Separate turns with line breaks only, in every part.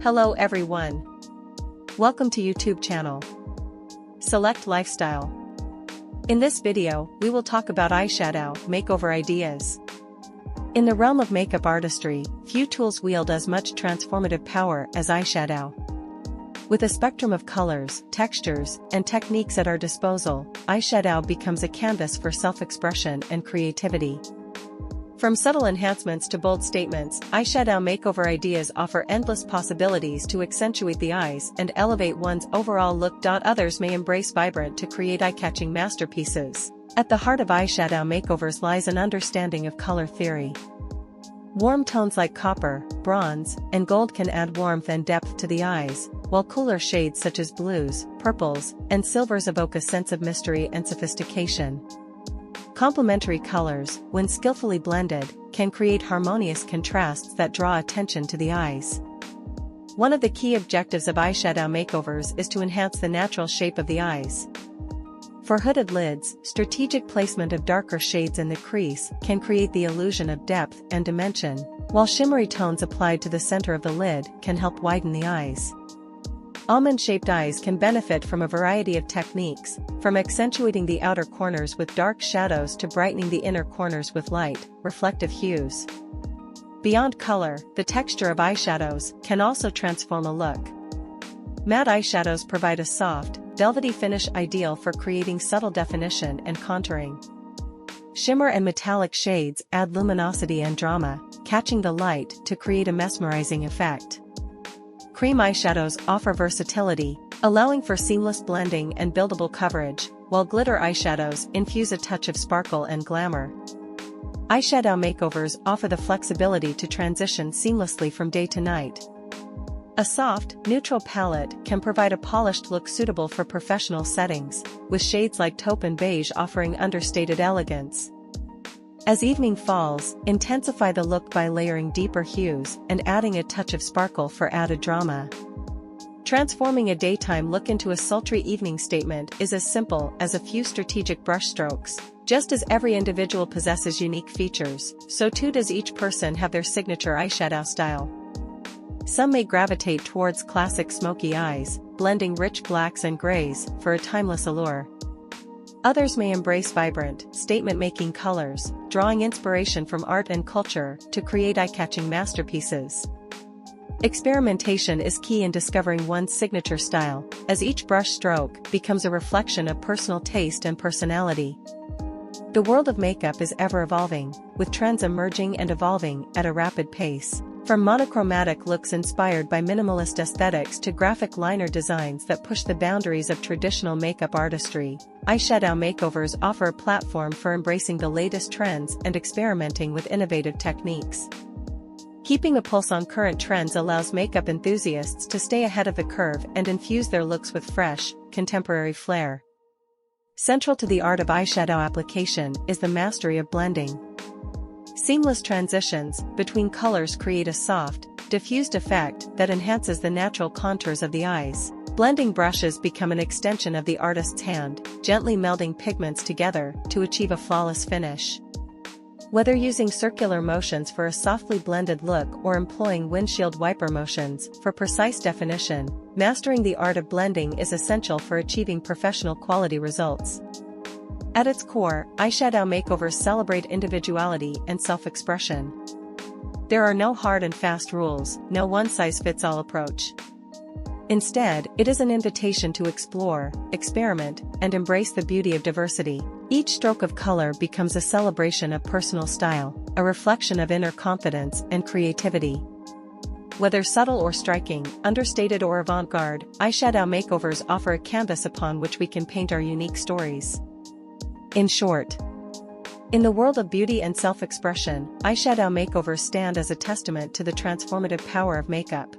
Hello everyone. Welcome to YouTube channel. Select Lifestyle. In this video, we will talk about eyeshadow makeover ideas. In the realm of makeup artistry, few tools wield as much transformative power as eyeshadow. With a spectrum of colors, textures, and techniques at our disposal, eyeshadow becomes a canvas for self-expression and creativity. From subtle enhancements to bold statements, eyeshadow makeover ideas offer endless possibilities to accentuate the eyes and elevate one's overall look. Others may embrace vibrant to create eye-catching masterpieces. At the heart of eyeshadow makeovers lies an understanding of color theory. Warm tones like copper, bronze, and gold can add warmth and depth to the eyes, while cooler shades such as blues, purples, and silvers evoke a sense of mystery and sophistication. Complementary colors, when skillfully blended, can create harmonious contrasts that draw attention to the eyes. One of the key objectives of eyeshadow makeovers is to enhance the natural shape of the eyes. For hooded lids, strategic placement of darker shades in the crease can create the illusion of depth and dimension, while shimmery tones applied to the center of the lid can help widen the eyes. Almond-shaped eyes can benefit from a variety of techniques, from accentuating the outer corners with dark shadows to brightening the inner corners with light, reflective hues. Beyond color, the texture of eyeshadows can also transform a look. Matte eyeshadows provide a soft, velvety finish ideal for creating subtle definition and contouring. Shimmer and metallic shades add luminosity and drama, catching the light to create a mesmerizing effect. Cream eyeshadows offer versatility, allowing for seamless blending and buildable coverage, while glitter eyeshadows infuse a touch of sparkle and glamour. Eyeshadow makeovers offer the flexibility to transition seamlessly from day to night. A soft, neutral palette can provide a polished look suitable for professional settings, with shades like taupe and beige offering understated elegance. As evening falls, intensify the look by layering deeper hues and adding a touch of sparkle for added drama. Transforming a daytime look into a sultry evening statement is as simple as a few strategic brushstrokes. Just as every individual possesses unique features, so too does each person have their signature eyeshadow style. Some may gravitate towards classic smoky eyes, blending rich blacks and grays for a timeless allure. Others may embrace vibrant, statement-making colors, drawing inspiration from art and culture to create eye-catching masterpieces. Experimentation is key in discovering one's signature style, as each brush stroke becomes a reflection of personal taste and personality. The world of makeup is ever-evolving, with trends emerging and evolving at a rapid pace. From monochromatic looks inspired by minimalist aesthetics to graphic liner designs that push the boundaries of traditional makeup artistry, eyeshadow makeovers offer a platform for embracing the latest trends and experimenting with innovative techniques. Keeping a pulse on current trends allows makeup enthusiasts to stay ahead of the curve and infuse their looks with fresh, contemporary flair. Central to the art of eyeshadow application is the mastery of blending. Seamless transitions between colors create a soft, diffused effect that enhances the natural contours of the eyes. Blending brushes become an extension of the artist's hand, gently melding pigments together to achieve a flawless finish. Whether using circular motions for a softly blended look or employing windshield wiper motions for precise definition, mastering the art of blending is essential for achieving professional quality results. At its core, eyeshadow makeovers celebrate individuality and self-expression. There are no hard and fast rules, no one-size-fits-all approach. Instead, it is an invitation to explore, experiment, and embrace the beauty of diversity. Each stroke of color becomes a celebration of personal style, a reflection of inner confidence and creativity. Whether subtle or striking, understated or avant-garde, eyeshadow makeovers offer a canvas upon which we can paint our unique stories. In short, in the world of beauty and self-expression, eyeshadow makeovers stand as a testament to the transformative power of makeup.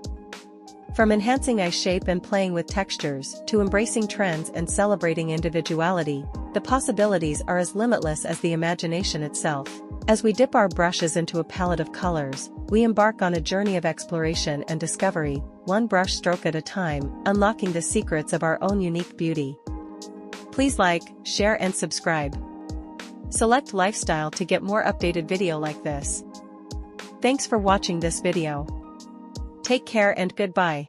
From enhancing eye shape and playing with textures to embracing trends and celebrating individuality, the possibilities are as limitless as the imagination itself. As we dip our brushes into a palette of colors, we embark on a journey of exploration and discovery, one brush stroke at a time, unlocking the secrets of our own unique beauty. Please like, share and subscribe. Select Lifestyle to get more updated video like this. Thanks for watching this video. Take care and goodbye.